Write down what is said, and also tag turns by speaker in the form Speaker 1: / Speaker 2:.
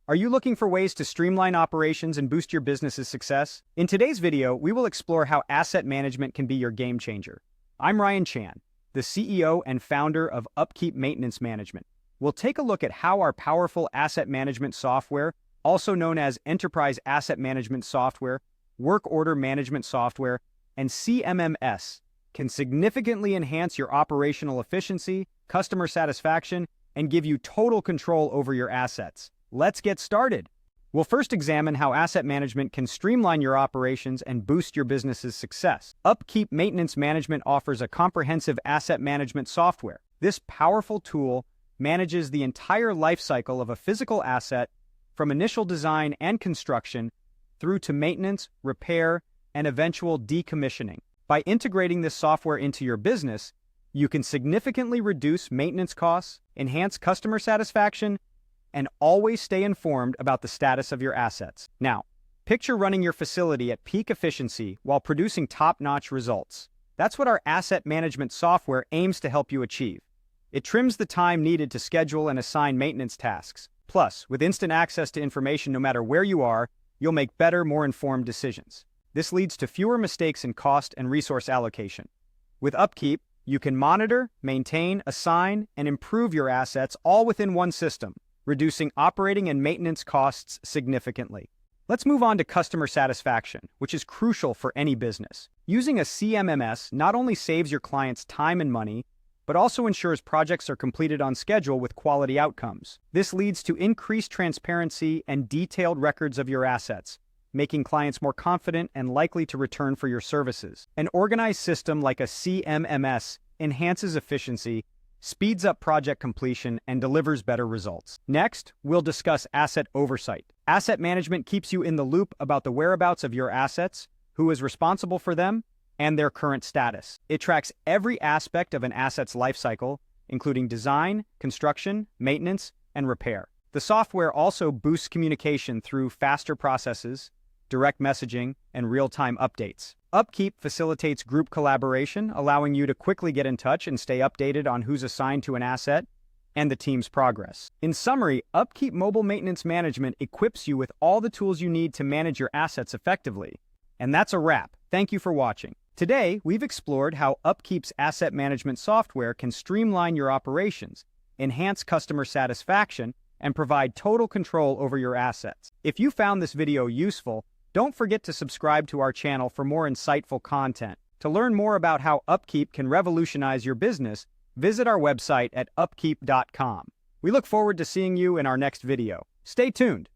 Speaker 1: Are you looking for ways to streamline operations and boost your business's success? In today's video, we will explore how asset management can be your game changer. I'm Ryan Chan, the CEO and founder of UpKeep Maintenance Management. We'll take a look at how our powerful asset management software, also known as Enterprise Asset Management Software, Work Order Management Software, and CMMS, can significantly enhance your operational efficiency, customer satisfaction, and give you total control over your assets. Let's get started. We'll first examine how asset management can streamline your operations and boost your business's success. UpKeep Maintenance Management offers a comprehensive asset management software. This powerful tool manages the entire life cycle of a physical asset, from initial design and construction through to maintenance, repair, and eventual decommissioning. By integrating this software into your business, you can significantly reduce maintenance costs, enhance customer satisfaction, and always stay informed about the status of your assets. Now, picture running your facility at peak efficiency while producing top-notch results. That's what our asset management software aims to help you achieve. It trims the time needed to schedule and assign maintenance tasks. Plus, with instant access to information no matter where you are, you'll make better, more informed decisions. This leads to fewer mistakes in cost and resource allocation. With UpKeep, you can monitor, maintain, assign, and improve your assets all within one system, reducing operating and maintenance costs significantly. Let's move on to customer satisfaction, which is crucial for any business. Using a CMMS not only saves your clients time and money, but also ensures projects are completed on schedule with quality outcomes. This leads to increased transparency and detailed records of your assets, making clients more confident and likely to return for your services. An organized system like a CMMS enhances efficiency, speeds up project completion, and delivers better results. Next, we'll discuss asset oversight. Asset management keeps you in the loop about the whereabouts of your assets, who is responsible for them, and their current status. It tracks every aspect of an asset's life cycle, including design, construction, maintenance, and repair. The software also boosts communication through faster processes, direct messaging, and real-time updates. UpKeep facilitates group collaboration, allowing you to quickly get in touch and stay updated on who's assigned to an asset and the team's progress. In summary, UpKeep Mobile Maintenance Management equips you with all the tools you need to manage your assets effectively. And that's a wrap. Thank you for watching. Today, we've explored how UpKeep's asset management software can streamline your operations, enhance customer satisfaction, and provide total control over your assets. If you found this video useful, don't forget to subscribe to our channel for more insightful content. To learn more about how UpKeep can revolutionize your business, visit our website at upkeep.com. We look forward to seeing you in our next video. Stay tuned.